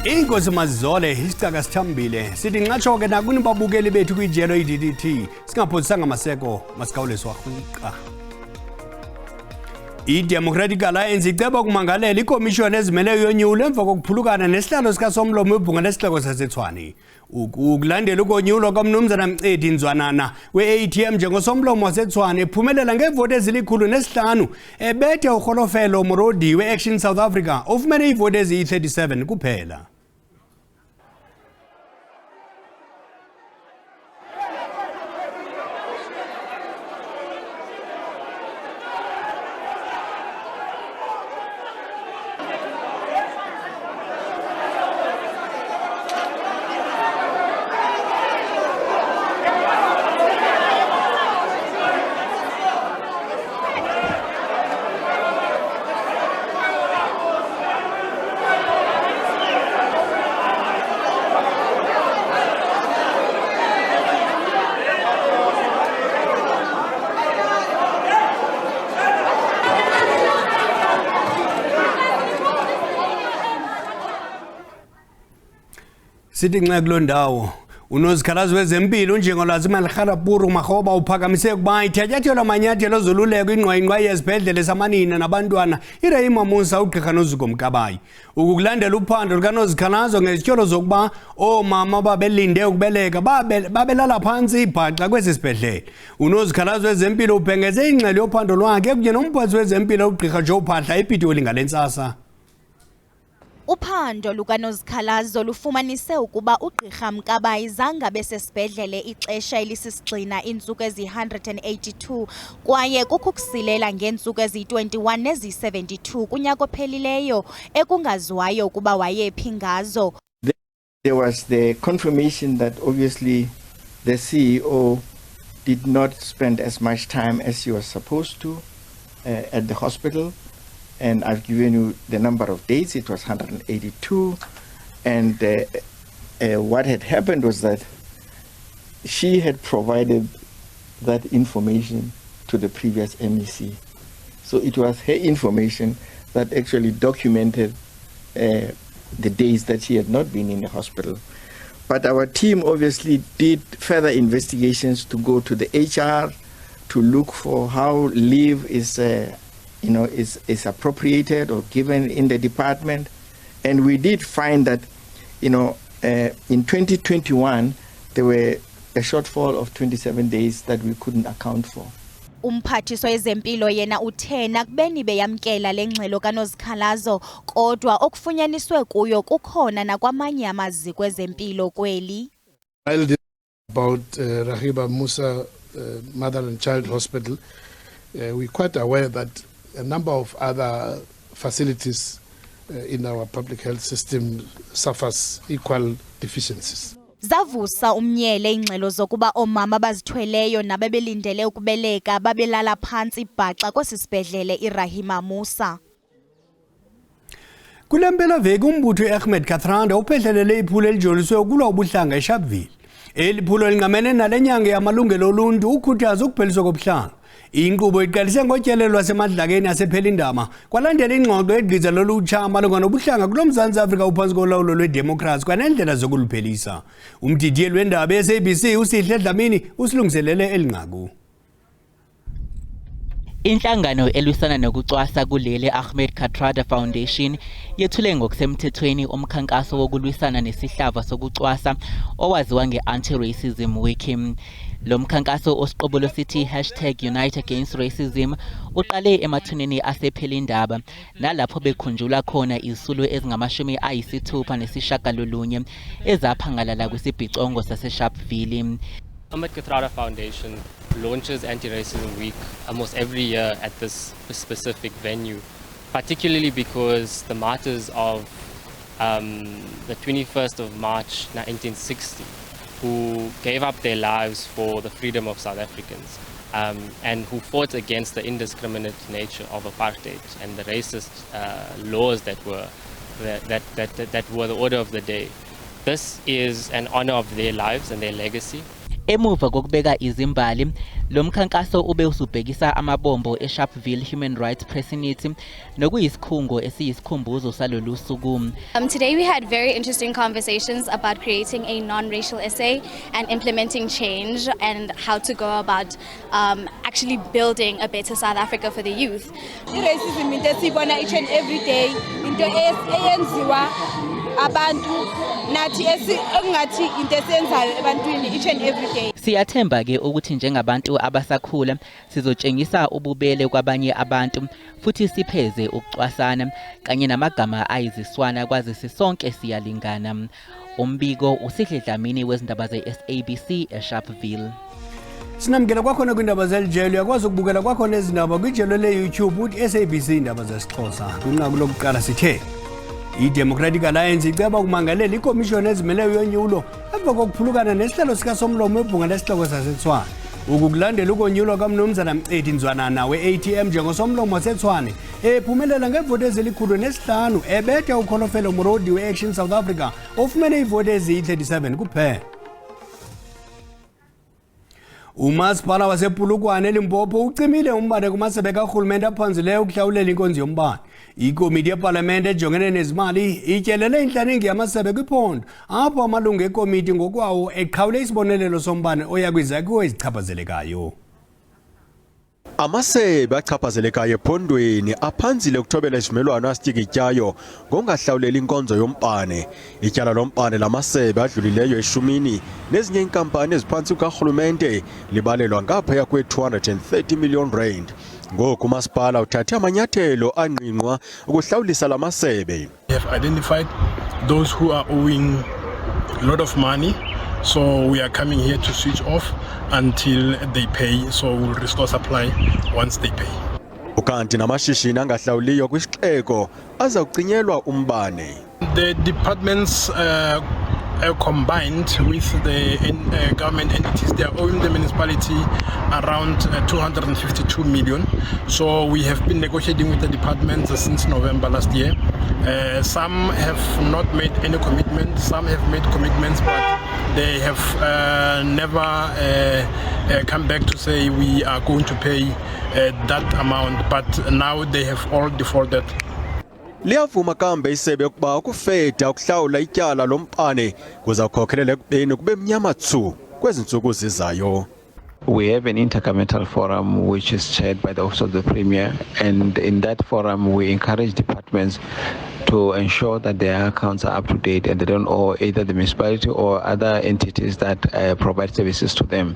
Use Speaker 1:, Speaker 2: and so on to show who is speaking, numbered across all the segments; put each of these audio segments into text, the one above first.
Speaker 1: Inkosi mazizole isicaka sithambile sithi ncatsho ke nakuni babukeli bethu kwijelo iDDT singaphosisanga amaseko masikawuleswa rhuqa. I-Democratic Alliance iceba ukumangalela ikomishoni ezimeleyo yonyulo emva kokuphulukana nesihlalo sikasomlomo webhunga lesixeko saseTshwane. Ukulandela ukonyulo kwamnumzana Mcedi Nzwanana we-ATM njengosomlomo waseTshwane ephumelela ngevoti ezili-105 ebethe urholofelo Morodi we-Action South Africa ofumene ivoti eziyi-37 kuphela. Sithi nxa kulo ndawo unozikhalazo wezempilo njengolwazi malharapuru mahoba uphakamise ukuba ithatyathelo amanyathelo zoluleko ingqwayingqwa yesibhedlele samanina nabantwana I-Rahima Moosa ugqirha noZiko Mkabayi ukukulandela uphando lukanozikhalazo ngezityholo zokuba oomama babelinde ukubeleka babelala phantsi ibhaxa kwesi sibhedlele. Unozikhalazo wezempilo ubhengeze ingxelo yophando lwakhe kunye nomphathi wezempilo ugqirha Joe Phahla ipitiyo lingalentsasa.
Speaker 2: Uphando lukanozikhalazo lufumanise ukuba ugqirha Mkabayi zange besesibhedlele ixesha elisisigxina iintsuku ezi-182 kwaye kukusilela ngeentsuku ezi-21 nezi-72 kunyaka ophelileyo ekungaziwayo ukuba wayephi ngazo.
Speaker 3: There was the confirmation that obviously the CEO did not spend as much time as he was supposed to at the hospital. And I've given you the number of days, it was 182. And what had happened was that she had provided that information to the previous MEC. So it was her information that actually documented the days that she had not been in the hospital. But our team obviously did further investigations to go to the HR to look for how leave is is appropriated or given in the department. And we did find that, in 2021, there were a shortfall of 27 days that we couldn't account for.
Speaker 2: Umphathiswa wezempilo yena uthena kubeni beyamkela lengxelo kanozikhalazo kodwa okufunyaniswe kuyo kukhona nakwamanye amaziko ezempilo kweli.
Speaker 4: About I-Rahima Moosa Mother and Child Hospital, we're quite aware that a number of other facilities in our public health system suffers equal deficiencies.
Speaker 2: Zavusa umnyele ingxelo zokuba omama bazithweleyo nabebelindele ukubeleka babelala phantsi ibhaxa kwesibhedlele I-Rahima Moosa.
Speaker 1: Kule mpelaveki umbutho Ahmed Kathranda uphehlelele iphulo elijoliswe ukulwa ubuhlanga eSharpeville. Eli phulo lingamene nale nyanga yamalungelo oluntu ukhuthaza ukupheliswa kobuhlanga. Inkqubo iqalise ngotyelelo lwasemadlakeni yasephela Iindaba kwalandela ingxoxo egqiza lolutsha malunga nobuhlanga kulo Mzantsi Afrika uphantsi kolawulo lwedemokhrasi kwaneendlela zokuluphelisa. Umdidiyeli wendaba ye-SABC uSihle Dlamini usilungiselele elinqaku.
Speaker 5: Inhlangano elwisana nokucwasa kuleli Ahmed Kathranda Foundation yethule ngokusemthethweni umkhankaso wokulwisana nesihlava sokucwasa owaziwa nge-Anti-Racism Week. Lo mkhankaso osiqobolo sithi #UniteAgainstRacism uqale emathuneni asephela Iindaba nalapho bekhunjula khona izisulu ezingama-69 ezaphangalala kwisibhicongo saseSharpeville.
Speaker 6: Ahmed Kathranda Foundation launches Anti-Racism Week almost every year at this specific venue, particularly because the martyrs of the 21st of March 1960, who gave up their lives for the freedom of South Africans and who fought against the indiscriminate nature of apartheid and the racist laws that were the order of the day. This is an honor of their lives and their legacy.
Speaker 5: Emuva kokubeka izimbali Lo mkhankaso ube usubhekisa amabombo eSharpeville Human Rights Precinct nokuyisikhungo esiyisikhumbuzo salolu suku.
Speaker 7: Today we had very interesting conversations about creating a non-racial essay and implementing change and how to go about actually building a better South Africa for the youth.
Speaker 8: Racism into esibona each and every day into eyenziwa abantu nathi engathi into esenzayo ebantwini each and every day.
Speaker 5: Siyathemba ke ukuthi njengabantu abasakhula sizotshengisa ububele kwabanye abantu futhi sipheze ukucwasana kanye namagama ayiziswana kwazi sisonke siyalingana. Umbiko uSihle Dlamini wezindaba ze-SABC eSharpeville.
Speaker 1: Sinamukela kwakhona kwindaba zelijelo uyakwazi ukubukela kwakhona izindaba kwijelo le-YouTube uthi SABC indaba zesiXhosa. Kunqaku lokuqala sithe iDemocratic Alliance iceba ukumangalela ikomishoni ezimeleyo yonyulo emva kokuphulukana nesihlalo sikasomlomo webhunga lesihloko saseTshwane. Ukukulandela ukonyulwa kaMnumzana Mcedi Nzwanana we-ATM njengosomlomo waseTshwane ephumelela ngevoti ezili-105 ebetha ukholofelo Murodi we-Action South Africa ofumene ivoti eziyi-37 kuphela. Umasipala wasepulukwane eLimpopo ucimile umbane kumasebe karhulumente aphanzileyo ukuhlawulela inkonzo yombane. Ikomiti yeParlamente ejongene nezimali ityelele inhlaningi yamasebe kwiphondo apho amalungu ekomiti ngokwawo eqhawule isibonelelo sombane oya kwizakhiwo ezichaphazelekayo.
Speaker 9: Amasebe achaphazelekayo ephondweni aphanzile ukuthobela isivumelwano asityikityayo ngongahlawuleli inkonzo yombane. Ityala lombane lamasebe adlulileyo eshumini nezinye inkampani eziphansi kukarhulumente libalelwa ngaphaya kwe-230 million rand. Ngoku umasipala uthathe amanyathelo angqingqwa ukuhlawulisa lamasebe.
Speaker 10: We have identified those who are owing a lot of money, so we are coming here to switch off until they pay, so we'll restore supply once they pay.
Speaker 9: Ukanti namashishini angahlawuliyo kwisixeko aza kucinyelwa umbane.
Speaker 10: The departments combined with the government entities, they are owing the municipality around 252 million. So we have been negotiating with the departments since November last year. Some have not made any commitment, some have made commitments, but they have never come back to say we are going to pay that amount, but now they have all defaulted.
Speaker 9: Liyavuma kambe isebe ukuba ukufeda ukuhlawula ityala lombane kuza kukhokhelela ekubeni kube mnyama tsu kwezi ntsuku zizayo.
Speaker 11: We have an intergovernmental forum which is chaired by the Office of the Premier, and in that forum we encourage departments to ensure that their accounts are up to date and they don't owe either the municipality or other entities that provide services to them.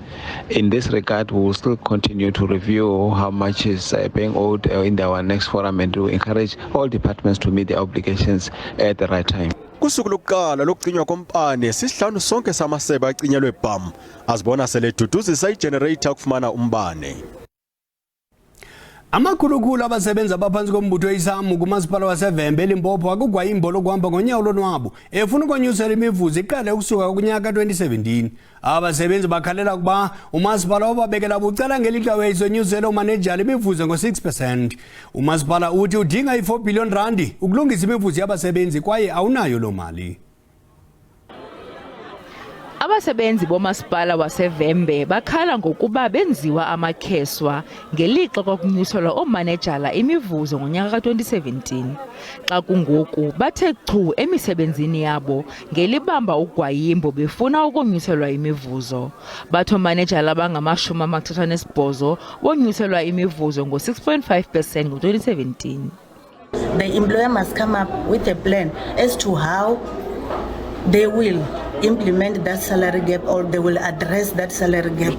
Speaker 11: In this regard, we will still continue to review how much is being owed in our next forum and to encourage all departments to meet their obligations at the right time.
Speaker 9: Kusuku lokuqala lokucinywa kompane sihlanu sonke samasebe acinyelwe bham azibona sele duduzisa igenerator ukufumana umbane.
Speaker 1: Amakhulukhulu abasebenzi abaphansi kombutho i-SAMWU kumasipala waseVembe eLimpopo akugwayimbo lokuhamba ngonyawo lonwabo efuna ukonyuselwa imivuzo iqale ukusuka kunyaka 2017. Abasebenzi bakhalela ukuba umasipala wababekela bucala ngelixa wayizonyusela umanejala imivuzo ngo-6%. Umasipala uthi udinga i-4 billion rand ukulungisa imivuzo yabasebenzi kwaye awunayo lo mali.
Speaker 12: Abasebenzi bomasipala waseVembe bakhala ngokuba benziwa amakheswa ngelixa kokunyuselwa omanejala imivuzo ngonyaka ka-2017. Xa kungoku bathe chu emisebenzini yabo ngelibamba ugwayimbo befuna ukonyuselwa imivuzo. Bathi omanejala abangama-38 bonyuselwa imivuzo ngo-6.5% ngo-2017.
Speaker 13: The employer must come up with a plan as to how they will implement that salary gap or they will address that salary gap.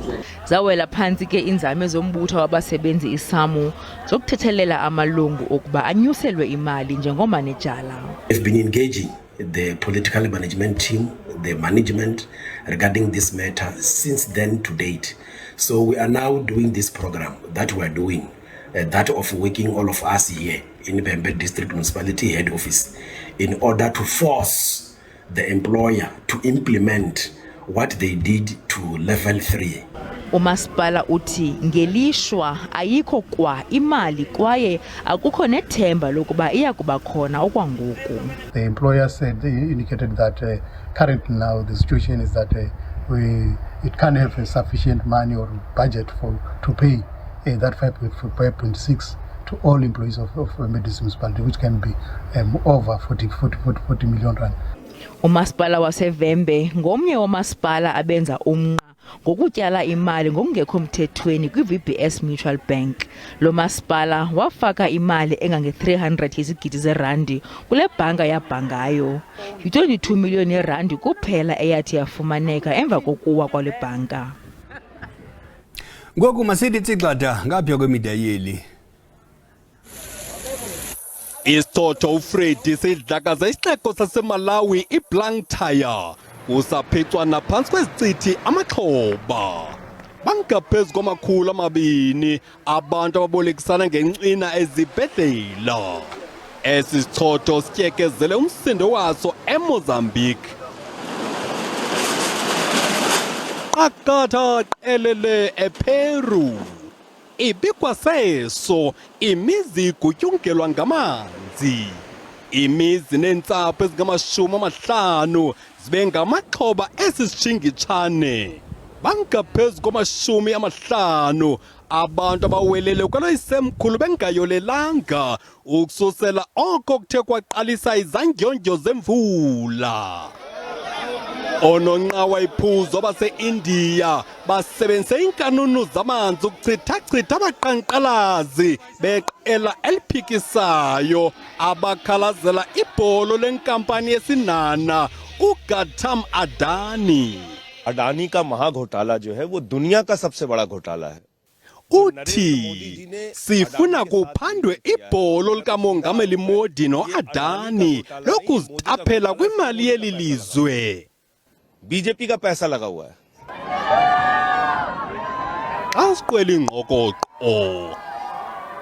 Speaker 12: Zawela phansi ke inzame zombutho wabasebenzi i-SAMWU zokuthethelela amalungu okuba anyuselwe imali njengomanejala.
Speaker 14: We've been engaging the political management team, the management regarding this matter since then to date. So we are now doing this program that we are doing, that of working all of us here in Vembe District Municipality Head Office in order to force the employer to implement what they did to level 3.
Speaker 12: Umasipala uthi ngelishwa ayikho kwa imali kwaye akukho nethemba lokuba iya kuba khona okwangoku.
Speaker 15: The employer said, indicated that currently now the situation is that we it can't have a sufficient money or budget to pay that 5.6 to all employees of Medicine Municipality, which can be over 40 million rand.
Speaker 12: Umasipala waseVembe ngomnye wamasipala abenza umnqa ngokutyala imali ngokungekho mthethweni kwi-VBS Mutual Bank. Lo masipala wafaka imali engange-300 yezigidi zerandi kule bhanka yabhangayo. yi-22 million yerandi kuphela eyathi yafumaneka emva kokuwa kwale bhanka.
Speaker 1: Ngoku masithi tsigxada ngapha kwemida yeli.
Speaker 9: Isithotho uFredi sidlakaza isixeko saseMalawi iBlantyre usaphicwa naphantsi kwezicithi amaxhoba. Bangaphezu kwamakhulu amabini abantu ababolekisana ngencina ezibhedlela. Esi sithotho sityekezele umsindo waso eMozambique. Qakatha qelele ePeru. Ibikwaseso imizi igutyungelwa ngamanzi. Imizi nentsapho ezingama-50 zibe ngamaxhoba esisishingitshane. Bangaphezu kwama-50 abantu abawelele kwelo isemkhulu bengayolelanga ukususela oko kuthe kwaqalisa izandyondyo zemvula. Ononqawa iphuzo base-India basebenzise inkanunu zamanzi ukuchitha abaqhankqalazi beqela eliphikisayo abakhalazela ibholo lenkampani yesinana uGautam Adani.
Speaker 16: Adani का महाघोटाला जो है वो दुनिया का सबसे बड़ा घोटाला है.
Speaker 9: Uthi sifuna kuphandwe ibholo likamongameli Modi no-Adani lokuzitaphela kwimali yeli lizwe.
Speaker 16: BJP का पैसा लगा हुआ है.
Speaker 9: Asiqwela ingqokoqo.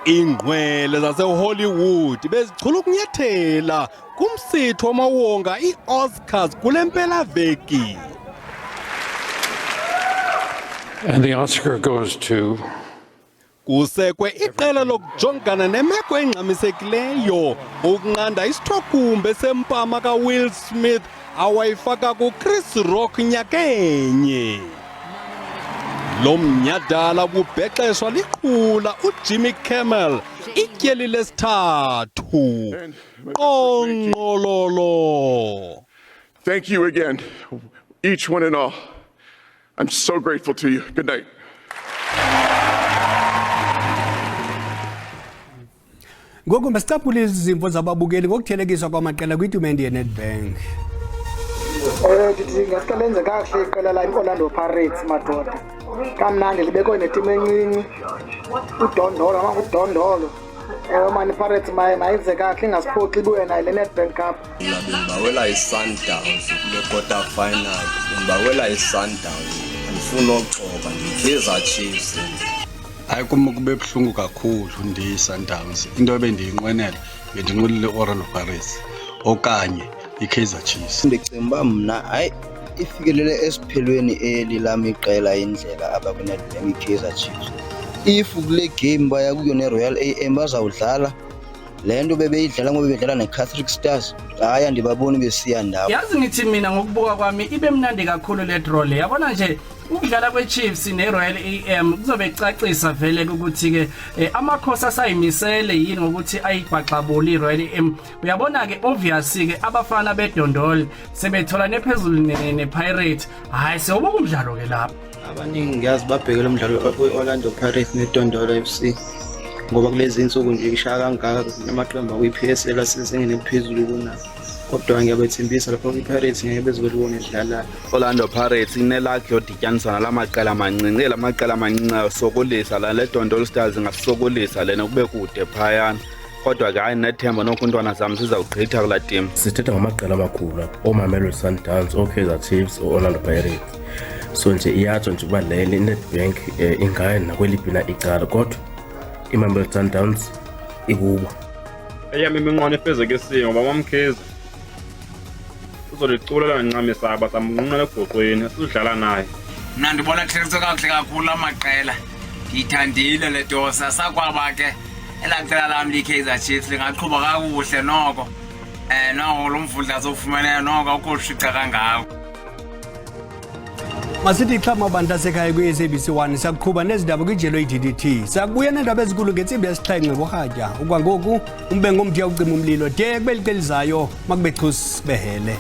Speaker 9: Ingqwele zaseHollywood bezichula ukunyathela kumsitho wamawonga i-Oscars kule mpelaveki.
Speaker 17: And the Oscar goes to
Speaker 9: Kusekwe iqela lokujongana nemeko engxamisekileyo ukunqanda isithokumbe sempama kaWill Smith awayifaka kuChris Rock nyakenye. Lo mnyadala bubhexeshwa liqhula uJimmy Kimmel ityeli lesithathu. Qonqololo.
Speaker 18: Thank you again, each one and all. I'm so grateful to you. Good night.
Speaker 1: Ngoku masicaphule izimvo zababukeli ngokuthelekiswa kwamaqela kwitumente yeNedbank.
Speaker 19: Ndithi ngaske lenze kakuhle iqela la Orlando Pirates madoda. Kamnandi libekwe netimu encinci. Udondolo ngudondolo. Mani Pirates mayenze kakuhle ingasiphoxi ibuye nayo le Nedbank Cup.
Speaker 20: Ngibawela iSundowns kule quarter final. Ngibawela iSundowns. Ngifuna ukuxoka ngikhiza Chiefs.
Speaker 21: Hayi kuma kube buhlungu kakhulu ndiyiSundowns. Into ebendiyinqwenela bendinqulile Orlando Pirates okanye iKaizer Chiefs.
Speaker 22: Ndicimba mna hayi ifikelele esiphelweni elilami iqela indlela abakuNedbank iKaizer Chiefs. If kule game baya kuyo neRoyal AM bazawudlala lento bebeyidlala ngoba bebedlala neCatholic Stars hayi andibaboni besiya ndawo.
Speaker 23: Yazi ngithi mina ngokubuka kwami ibe mnandi kakhulu le draw le. Yabona nje ukudlala kweChiefs neRoyal AM kuzobe ecacisa vele ukuthi ke amakhosi asayimisele yini ngokuthi ayibhaxabula iRoyal AM. Uyabona ke obviously ke abafana bedondolo sebethola nephezulu nePirate. Hayi sobuka umdlalo ke lapha.
Speaker 24: Abaningi ngiyazi babhekela umdlalo weOrlando Pirates neDondolo FC ngoba kulezi insuku nje ishaya kangaka namaqembu akwi-PSL asezingeni eliphezulu kunabo. Kodwa ngiyabethembisa lapho kwi-Pirates ngeke bezolibona idlala.
Speaker 25: Orlando Pirates inelakhi yodityaniswa nalamaqela amancinci. Lamaqela amancinci asokolisa la leDondolo Stars ngasokolisa lena kube kude phayana. Kodwa ke hayi nethemba nokuntwana zami sizawugqitha kula team.
Speaker 26: Sithetha ngamaqela amakhulu oMamelodi Sundowns, oKaizer Chiefs, oOrlando Pirates. So nje iyatsho nje uba le Nedbank ingaya nakweliphi na icala kodwa iMamelodi Sundowns ikubo.
Speaker 27: Eyami iminqwano efezekisiwe ngoba wamkheza uzoliculela ncame saba samnqunqela egoqweni asudlala naye.
Speaker 28: Mina ndibona thelekiswe kakuhle kakhulu amaqela. Ngiyithandile le dosa sakwaba ke elaqela lami liKaizer Chiefs lingaqhuba kakuhle noko. Noko lo mvundla azofumana noko ukushiqa kangako.
Speaker 1: Masithi xhama abantu asekhaya kwi-SABC 1 sakuqhuba nezindaba kwijelo i-DDT. Sakubuya nendaba ezikulu ngentsimbi yesixhenxe ngoRhatya. Ukwangoku umbengo umthiya ucima umlilo de kubeliqelizayo makubechus behele.